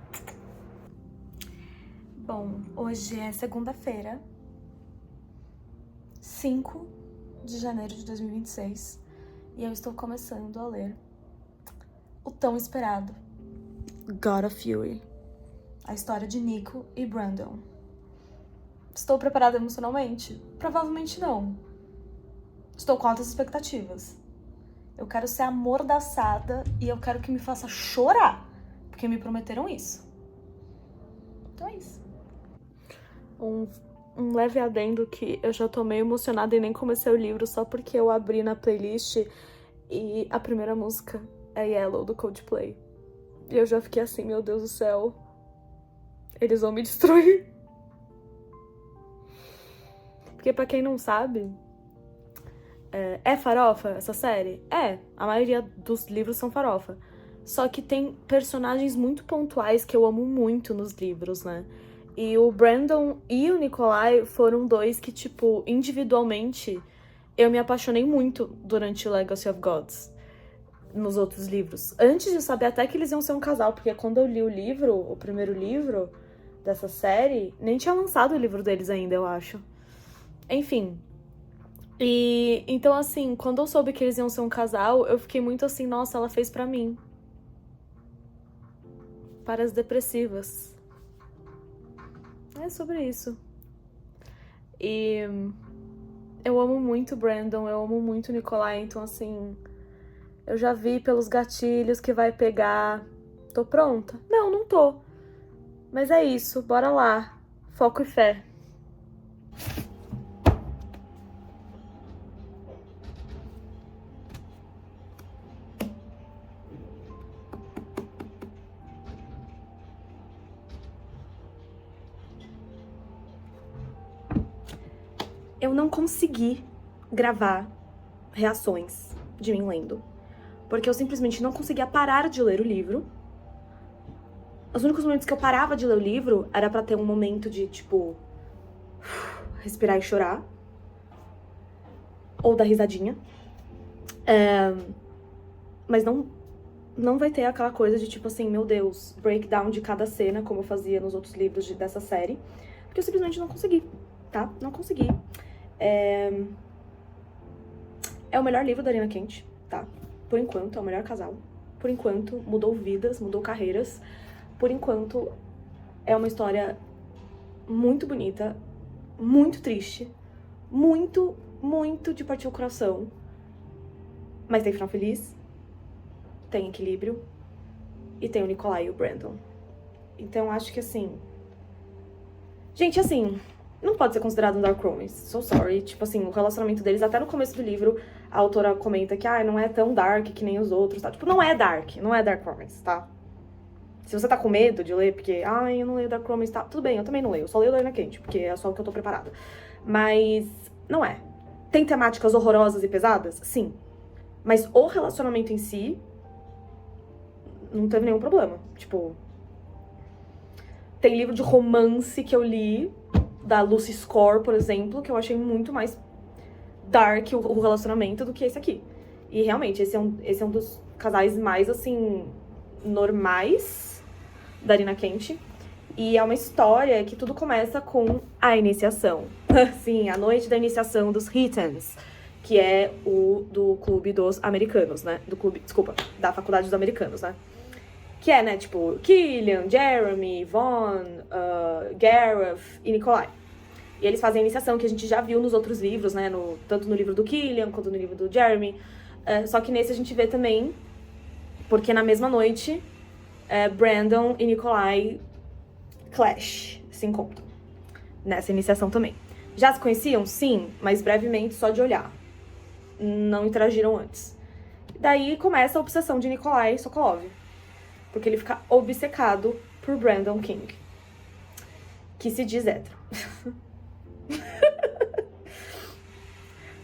Bom, hoje é segunda-feira, 5 de janeiro de 2026, e eu estou começando a ler o tão esperado God of Fury, a história de Nico e Brandon. Estou preparada emocionalmente? Provavelmente não. Estou com altas expectativas. Eu quero ser amordaçada e eu quero que me faça chorar, porque me prometeram isso. Então é isso. Um leve adendo que eu já tô meio emocionada e nem comecei o livro só porque eu abri na playlist e a primeira música é Yellow, do Coldplay. E eu já fiquei assim, meu Deus do céu, eles vão me destruir. Porque pra quem não sabe, é farofa essa série? É, a maioria dos livros são farofa. Só que tem personagens muito pontuais que eu amo muito nos livros, né? E o Brandon e o Nikolai foram dois que, tipo, individualmente, eu me apaixonei muito durante o Legacy of Gods, nos outros livros. Antes de saber até que eles iam ser um casal, porque quando eu li o livro, o primeiro livro dessa série, nem tinha lançado o livro deles ainda, eu acho. Enfim. E então, assim, quando eu soube que eles iam ser um casal, eu fiquei muito assim, nossa, ela fez pra mim. Para as depressivas. É sobre isso. E eu amo muito o Brandon, eu amo muito o Nikolai, então assim, eu já vi pelos gatilhos que vai pegar. Tô pronta? Não, não tô. Mas é isso, bora lá. Foco e fé. Eu não consegui gravar reações de mim lendo, porque eu simplesmente não conseguia parar de ler o livro. Os únicos momentos que eu parava de ler o livro era pra ter um momento de, tipo, respirar e chorar, ou dar risadinha. Mas não vai ter aquela coisa de, tipo assim, meu Deus, breakdown de cada cena, como eu fazia nos outros livros dessa série, porque eu simplesmente não consegui, tá? Não consegui. É o melhor livro da Arina Quente, tá? Por enquanto, é o melhor casal. Por enquanto, mudou vidas, mudou carreiras. Por enquanto, é uma história muito bonita, muito triste, muito, muito de partir o coração. Mas tem final feliz, tem equilíbrio e tem o Nikolai e o Brandon. Então, acho que assim... Gente, assim... Não pode ser considerado um dark romance, so sorry. Tipo assim, o relacionamento deles, até no começo do livro, a autora comenta que não é tão dark que nem os outros, tá? Tipo, não é dark romance, tá? Se você tá com medo de ler, porque, eu não leio dark romance, tá? Tudo bem, eu também não leio, eu só leio Arina Quente, porque é só o que eu tô preparada. Mas não é. Tem temáticas horrorosas e pesadas? Sim. Mas o relacionamento em si, não teve nenhum problema. Tipo, tem livro de romance que eu li, da Lucy Score, por exemplo, que eu achei muito mais dark o relacionamento do que esse aqui. E realmente, esse é um dos casais mais, assim, normais da Arina Quente. E é uma história que tudo começa com a iniciação. Sim, a noite da iniciação dos Hittens, que é o do clube dos americanos, né? Da faculdade dos americanos, né? Que é, né, tipo, Killian, Jeremy, Vaughn, Gareth e Nikolai. E eles fazem a iniciação que a gente já viu nos outros livros, né? Tanto no livro do Killian quanto no livro do Jeremy. Só que nesse a gente vê também, porque na mesma noite, Brandon e Nikolai clash, se encontram. Nessa iniciação também. Já se conheciam? Sim, mas brevemente só de olhar. Não interagiram antes. Daí começa a obsessão de Nikolai Sokolov. Porque ele fica obcecado por Brandon King. Que se diz hétero.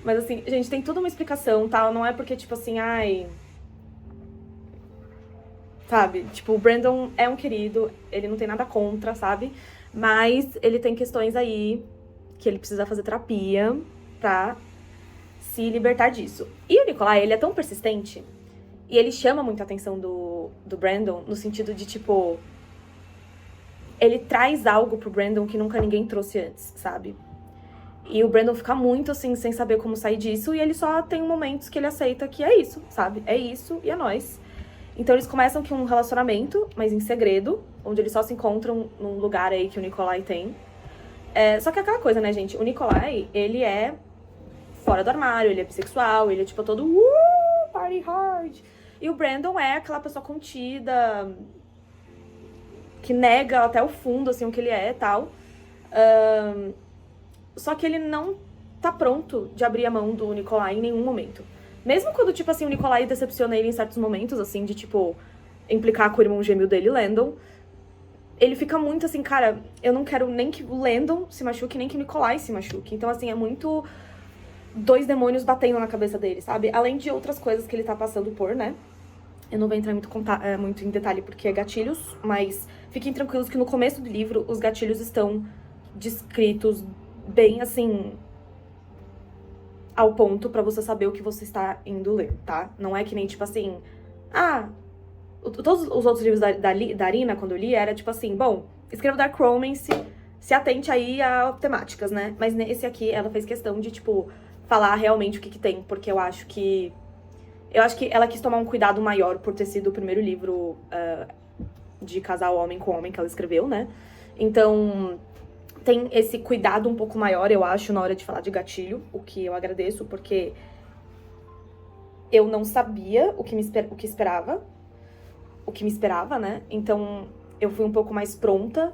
Mas assim, gente, tem toda uma explicação, tá? Não é porque, tipo assim, sabe? Tipo, o Brandon é um querido, ele não tem nada contra, sabe? Mas ele tem questões aí que ele precisa fazer terapia pra se libertar disso. E o Nikolai, ele é tão persistente e ele chama muito a atenção do Brandon no sentido de, tipo, ele traz algo pro Brandon que nunca ninguém trouxe antes, sabe? E o Brandon fica muito, assim, sem saber como sair disso, e ele só tem momentos que ele aceita que é isso, sabe? É isso e é nóis. Então eles começam com um relacionamento, mas em segredo, onde eles só se encontram num lugar aí que o Nikolai tem. Só que é aquela coisa, né, gente? O Nikolai, ele é fora do armário, ele é bissexual, ele é, tipo, todo party hard. E o Brandon é aquela pessoa contida, que nega até o fundo, assim, o que ele é e tal. Só que ele não tá pronto de abrir a mão do Nikolai em nenhum momento. Mesmo quando, tipo assim, o Nikolai decepciona ele em certos momentos, assim, de, tipo, implicar com o irmão gêmeo dele, Landon, ele fica muito assim, cara, eu não quero nem que o Landon se machuque, nem que o Nikolai se machuque. Então, assim, é muito dois demônios batendo na cabeça dele, sabe? Além de outras coisas que ele tá passando por, né? Eu não vou entrar muito em detalhe porque é gatilhos, mas fiquem tranquilos que no começo do livro os gatilhos estão descritos bem, assim, ao ponto pra você saber o que você está indo ler, tá? Não é que nem, tipo assim, todos os outros livros da Arina, quando eu li, era tipo assim, bom, escreva Dark Romance, se atente aí a temáticas, né? Mas nesse aqui, ela fez questão de, tipo, falar realmente o que tem, porque eu acho que ela quis tomar um cuidado maior por ter sido o primeiro livro de casal homem com homem que ela escreveu, né? Então, tem esse cuidado um pouco maior, eu acho, na hora de falar de gatilho, o que eu agradeço, porque eu não sabia o que me esperava, né? Então, eu fui um pouco mais pronta,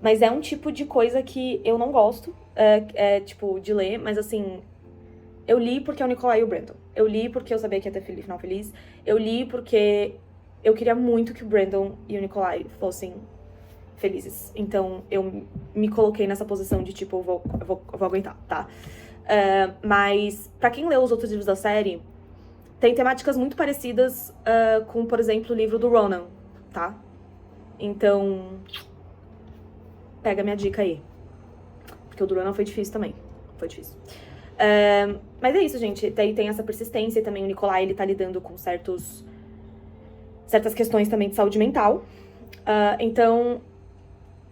mas é um tipo de coisa que eu não gosto, tipo, de ler, mas assim, eu li porque é o Nikolai e o Brandon. Eu li porque eu sabia que ia ter final feliz. Eu li porque eu queria muito que o Brandon e o Nikolai fossem felizes. Então, eu me coloquei nessa posição de, tipo, eu vou aguentar, tá? Mas, pra quem leu os outros livros da série, tem temáticas muito parecidas com, por exemplo, o livro do Ronan, tá? Então, pega minha dica aí. Porque o do Ronan foi difícil também. Foi difícil. Mas é isso, gente. Daí tem essa persistência e também o Nikolai, ele tá lidando com certas questões também de saúde mental. Então,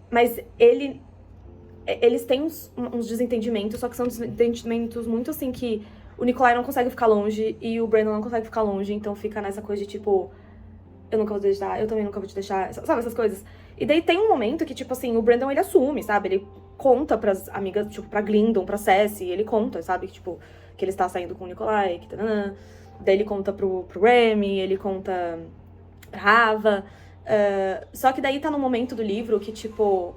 mas eles têm uns desentendimentos, só que são desentendimentos muito assim que o Nikolai não consegue ficar longe e o Brandon não consegue ficar longe, então fica nessa coisa de tipo, eu nunca vou te deixar, eu também nunca vou te deixar, sabe, essas coisas. E daí tem um momento que, tipo assim, o Brandon, ele assume, sabe, ele conta pras amigas, tipo, pra Glindon, pra Ceci, ele conta, sabe, que, tipo, que ele está saindo com o Nikolai, que tananã. Daí ele conta pro Remy, ele conta pra Rava, só que daí tá num momento do livro que, tipo,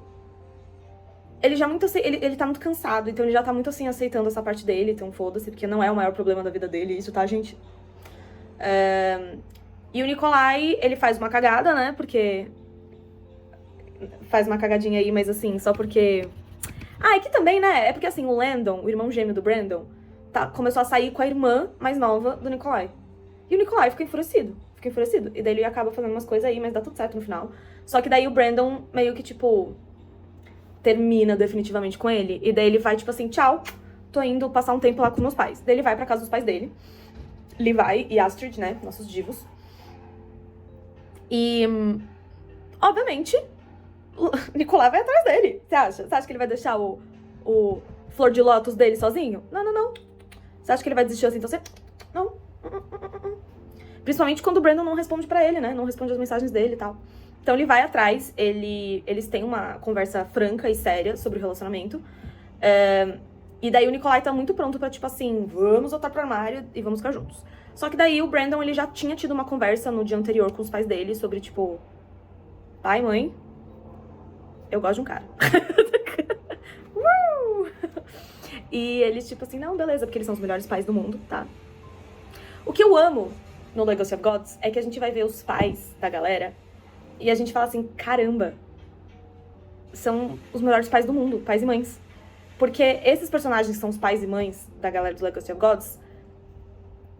ele já muito, ele tá muito cansado, então ele já tá muito, assim, aceitando essa parte dele, então foda-se, porque não é o maior problema da vida dele, isso, tá, gente? E o Nikolai, ele faz uma cagada, né, porque faz uma cagadinha aí, mas assim, só porque... e que também, né, é porque assim, o Landon, o irmão gêmeo do Brandon, começou a sair com a irmã mais nova do Nikolai. E o Nikolai fica enfurecido. E daí ele acaba fazendo umas coisas aí, mas dá tudo certo no final. Só que daí o Brandon meio que, tipo, termina definitivamente com ele. E daí ele vai, tipo assim, tchau, tô indo passar um tempo lá com meus pais. Daí ele vai pra casa dos pais dele. Levi e Astrid, né, nossos divos. E, obviamente, o Nikolai vai atrás dele. Você acha? Você acha que ele vai deixar o flor de lótus dele sozinho? Não. Você acha que ele vai desistir assim? Então você... Não. Principalmente quando o Brandon não responde pra ele, né? Não responde as mensagens dele e tal. Então ele vai atrás, eles têm uma conversa franca e séria sobre o relacionamento. E daí o Nikolai tá muito pronto pra, tipo assim, vamos voltar pro armário e vamos ficar juntos. Só que daí o Brandon, ele já tinha tido uma conversa no dia anterior com os pais dele sobre, tipo... Pai, mãe, eu gosto de um cara. E eles, tipo assim, não, beleza, porque eles são os melhores pais do mundo, tá? O que eu amo no Legacy of Gods é que a gente vai ver os pais da galera e a gente fala assim, caramba, são os melhores pais do mundo, pais e mães. Porque esses personagens que são os pais e mães da galera do Legacy of Gods,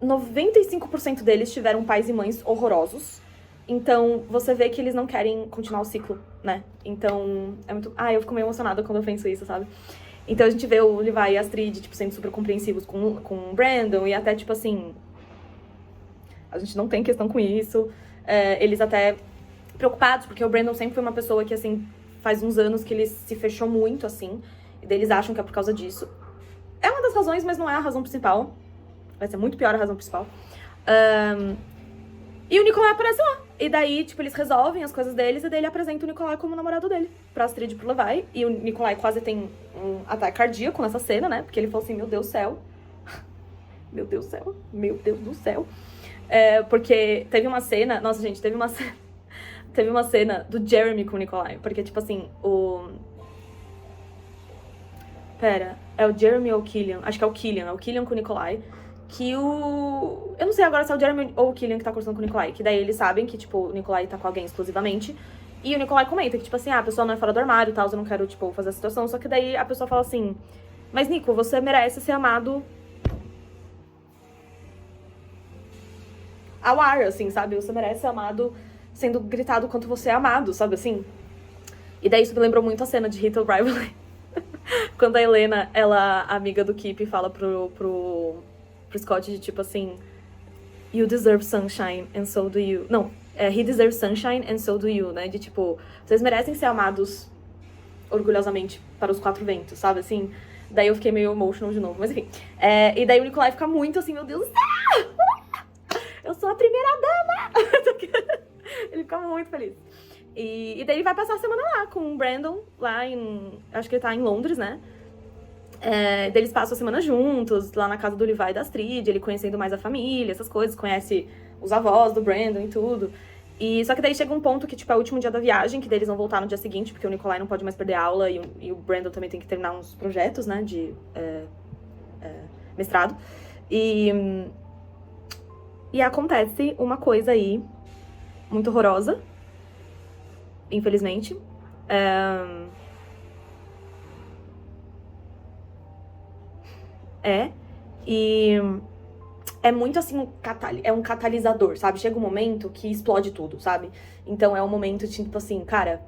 95% deles tiveram pais e mães horrorosos. Então, você vê que eles não querem continuar o ciclo, né? Então, é muito... eu fico meio emocionada quando eu penso isso, sabe? Então, a gente vê o Levi e a Astrid, tipo, sendo super compreensivos com o Brandon. E até, tipo assim... A gente não tem questão com isso. Eles até preocupados, porque o Brandon sempre foi uma pessoa que, assim... Faz uns anos que ele se fechou muito, assim. E daí eles acham que é por causa disso. É uma das razões, mas não é a razão principal. Vai ser muito pior a razão principal. E o Nikolai aparece lá. E daí, tipo, eles resolvem as coisas deles. E daí ele apresenta o Nikolai como namorado dele. Pra Astrid e pro Levi. E o Nikolai quase tem um ataque cardíaco nessa cena, né? Porque ele falou assim, meu Deus do céu. Meu Deus do céu. Meu Deus do céu. Porque teve uma cena... Nossa, gente, teve teve uma cena do Jeremy com o Nikolai. Porque, tipo assim, Pera, é o Jeremy ou o Killian? Acho que é o Killian com o Nikolai. Que o... Eu não sei agora se é o Jeremy ou o Killian que tá conversando com o Nikolai. Que daí eles sabem que, tipo, o Nikolai tá com alguém exclusivamente. E o Nikolai comenta que, tipo assim, a pessoa não é fora do armário e tal, eu não quero, tipo, fazer a situação. Só que daí a pessoa fala assim, mas, Nico, você merece ser amado ao ar, assim, sabe? Você merece ser amado sendo gritado quanto você é amado, sabe assim? E daí isso me lembrou muito a cena de Rita Rivalry. Quando a Helena, ela, amiga do Kip, fala pro Scott de tipo assim, you deserve sunshine and so do you. Não, he deserves sunshine and so do you, né? De tipo, vocês merecem ser amados orgulhosamente para os quatro ventos, sabe assim? Daí eu fiquei meio emotional de novo, mas enfim. E daí o Nikolai fica muito assim, meu Deus do céu! Eu sou a primeira dama! Ele fica muito feliz. E daí ele vai passar a semana lá com o Brandon, lá em... Acho que ele tá em Londres, né? Daí eles passam a semana juntos, lá na casa do Levi e da Astrid, ele conhecendo mais a família, essas coisas, conhece os avós do Brandon e tudo. E só que daí chega um ponto que, tipo, é o último dia da viagem, que daí eles vão voltar no dia seguinte, porque o Nikolai não pode mais perder aula e o Brandon também tem que terminar uns projetos, né, de mestrado. E acontece uma coisa aí muito horrorosa, infelizmente. E é muito assim, é um catalisador, sabe? Chega um momento que explode tudo, sabe? Então é um momento, tipo assim, cara,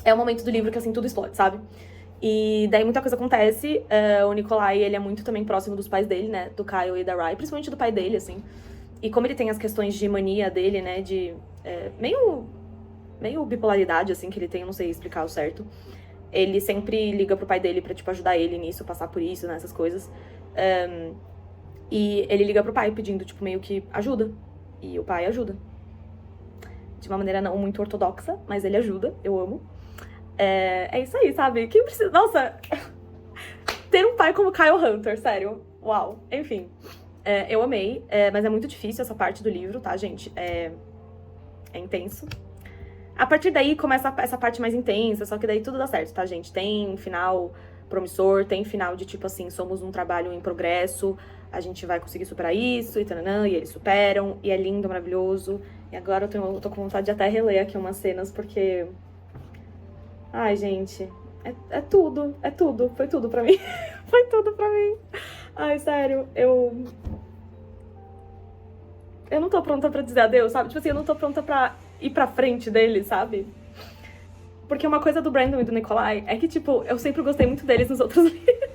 é o momento do livro que assim, tudo explode, sabe? E daí muita coisa acontece. O Nikolai, ele é muito também próximo dos pais dele, né? Do Kyle e da Rai, principalmente do pai dele, assim. E como ele tem as questões de mania dele, né? De meio bipolaridade, assim, que ele tem, eu não sei explicar o certo. Ele sempre liga pro pai dele pra, tipo, ajudar ele nisso, passar por isso, nessas coisas. E ele liga pro pai pedindo, tipo, meio que ajuda. E o pai ajuda. De uma maneira não muito ortodoxa, mas ele ajuda, eu amo. É isso aí, sabe? Quem precisa... Nossa! Ter um pai como Kyle Hunter, sério. Uau. Enfim. Eu amei, mas é muito difícil essa parte do livro, tá, gente? É intenso. A partir daí começa essa parte mais intensa, só que daí tudo dá certo, tá, gente? Tem final promissor, tem final de tipo assim, somos um trabalho em progresso, a gente vai conseguir superar isso, e tananã, e eles superam, e é lindo, maravilhoso. E agora eu tô com vontade de até reler aqui umas cenas, porque... Ai, gente, é tudo, foi tudo pra mim. Foi tudo pra mim. Ai, sério, eu não tô pronta pra dizer adeus, sabe? Tipo assim, eu não tô pronta pra ir pra frente dele, sabe? Porque uma coisa do Brandon e do Nikolai é que, tipo, eu sempre gostei muito deles nos outros livros.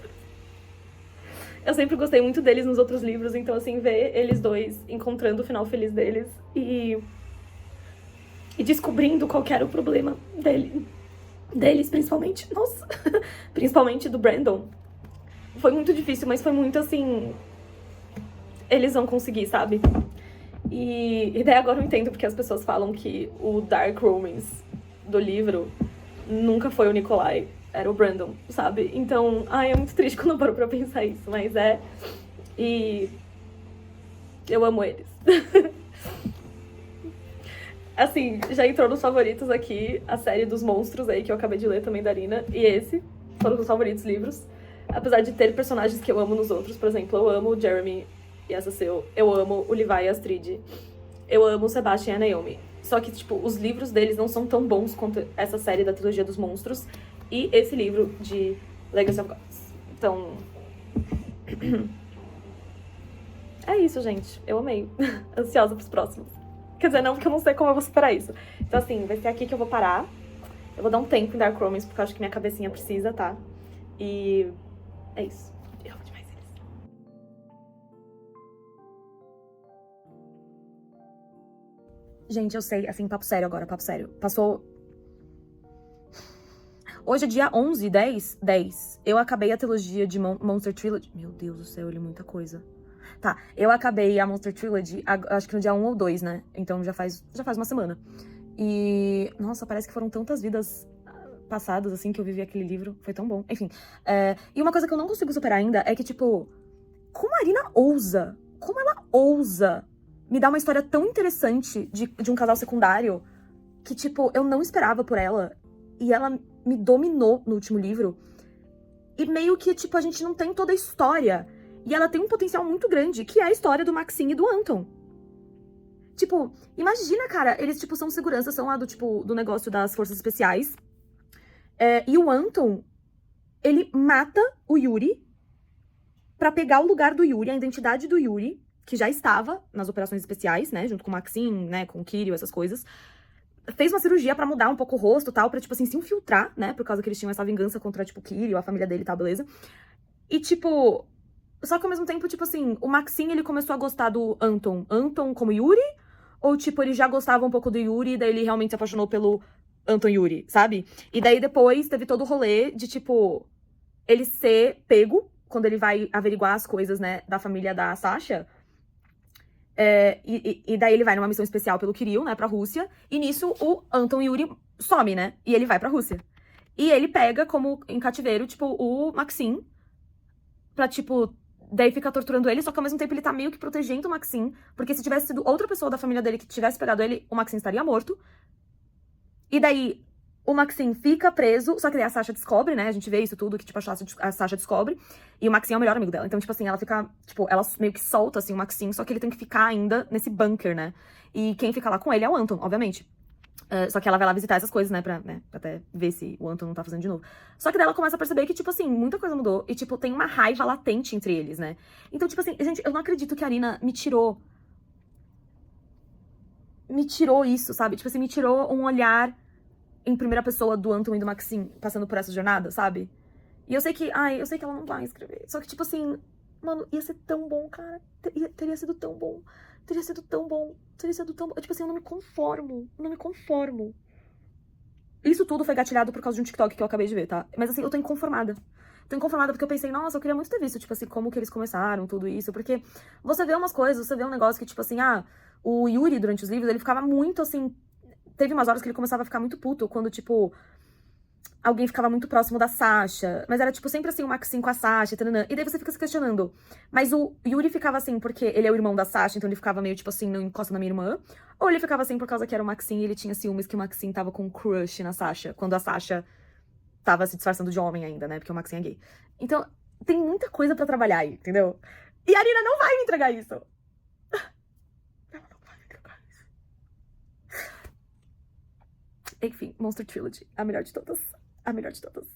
Eu sempre gostei muito deles nos outros livros, então, assim, ver eles dois encontrando o final feliz deles e descobrindo qual que era o problema deles, principalmente, nossa, principalmente do Brandon. Foi muito difícil, mas foi muito, assim, eles vão conseguir, sabe? E daí agora eu entendo porque as pessoas falam que o Dark Romance do livro nunca foi o Nikolai, era o Brandon, sabe? Então, é muito triste quando eu paro pra pensar isso, mas e eu amo eles. Assim, já entrou nos favoritos aqui a série dos monstros aí, que eu acabei de ler também da Arina, e esse foram os favoritos livros. Apesar de ter personagens que eu amo nos outros, por exemplo, eu amo o Jeremy e a Cecil, eu amo o Levi e a Astrid, eu amo o Sebastian e a Naomi. Só que, tipo, os livros deles não são tão bons quanto essa série da trilogia dos monstros e esse livro de Legacy of Gods. Então... é isso, gente. Eu amei. Ansiosa pros próximos. Quer dizer, não, porque eu não sei como eu vou superar isso. Então, assim, vai ser aqui que eu vou parar. Eu vou dar um tempo em Dark Romance, porque eu acho que minha cabecinha precisa, tá? E é isso. Eu amo demais eles. Gente, eu sei, assim, papo sério agora, papo sério. Passou... Hoje é dia 11, 10. Eu acabei a trilogia de Monster Trilogy. Meu Deus do céu, eu li muita coisa. Tá, eu acabei a Monster Trilogy, acho que no dia 1 ou 2, né? Então já faz uma semana. E, nossa, parece que foram tantas vidas passadas, assim, que eu vivi aquele livro. Foi tão bom. Enfim, e uma coisa que eu não consigo superar ainda é que, tipo, como a Arina ousa, me dar uma história tão interessante de um casal secundário que, tipo, eu não esperava por ela. E ela me dominou no último livro. E meio que, tipo, a gente não tem toda a história. E ela tem um potencial muito grande, que é a história do Maxim e do Anton. Tipo, imagina, cara, eles, tipo, são segurança, são lá do, tipo, do negócio das forças especiais. E o Anton, ele mata o Yuri pra pegar o lugar do Yuri, a identidade do Yuri, que já estava nas operações especiais, né, junto com o Maxim, né, com o Kiryu, essas coisas. Fez uma cirurgia pra mudar um pouco o rosto e tal, pra, tipo assim, se infiltrar, né, por causa que eles tinham essa vingança contra, tipo, o Kiryu, a família dele e tal, beleza? E, tipo, só que ao mesmo tempo, tipo assim, o Maxim, ele começou a gostar do Anton como Yuri? Ou, tipo, ele já gostava um pouco do Yuri e daí ele realmente se apaixonou pelo Anton Yuri, sabe? E daí depois teve todo o rolê de, tipo, ele ser pego quando ele vai averiguar as coisas, né, da família da Sasha. E daí ele vai numa missão especial pelo Kiryu, né, pra Rússia. E nisso o Anton Yuri some, né? E ele vai pra Rússia. E ele pega como em cativeiro, tipo, o Maxim. Pra, tipo, daí fica torturando ele. Só que ao mesmo tempo ele tá meio que protegendo o Maxim. Porque se tivesse sido outra pessoa da família dele que tivesse pegado ele, o Maxim estaria morto. E daí o Maxim fica preso, só que daí a Sasha descobre, né? A gente vê isso tudo, que, tipo, a Sasha descobre. E o Maxim é o melhor amigo dela. Então, tipo assim, ela fica, tipo, ela meio que solta, assim, o Maxim, só que ele tem que ficar ainda nesse bunker, né? E quem fica lá com ele é o Anton, obviamente. Só que ela vai lá visitar essas coisas, né, pra até ver se o Anton não tá fazendo de novo. Só que daí ela começa a perceber que, tipo assim, muita coisa mudou. E, tipo, tem uma raiva latente entre eles, né? Então, tipo assim, gente, eu não acredito que a Arina me tirou isso, sabe? Tipo assim, me tirou um olhar em primeira pessoa do Anton e do Maxim passando por essa jornada, sabe? E eu sei que, eu sei que ela não vai escrever. Só que, tipo assim, mano, ia ser tão bom, cara. Teria sido tão bom. Teria sido tão bom. Teria sido tão bom. Tipo assim, eu não me conformo. Eu não me conformo. Isso tudo foi gatilhado por causa de um TikTok que eu acabei de ver, tá? Mas assim, eu tô inconformada. Tô inconformada porque eu pensei, nossa, eu queria muito ter visto, tipo assim, como que eles começaram, tudo isso. Porque você vê umas coisas, você vê um negócio que, tipo assim, o Yuri, durante os livros, ele ficava muito, assim... Teve umas horas que ele começava a ficar muito puto quando, tipo... alguém ficava muito próximo da Sasha. Mas era, tipo, sempre assim, o Maxim com a Sasha, tananã. E daí você fica se questionando. Mas o Yuri ficava assim porque ele é o irmão da Sasha, então ele ficava meio, tipo assim, não encosta na minha irmã. Ou ele ficava assim por causa que era o Maxim e ele tinha ciúmes que o Maxim tava com um crush na Sasha. Quando a Sasha tava se disfarçando de homem ainda, né? Porque o Maxim é gay. Então, tem muita coisa pra trabalhar aí, entendeu? E a Arina não vai me entregar isso. Ela não vai me entregar isso. Enfim, Monster Trilogy. A melhor de todas. A melhor de todas.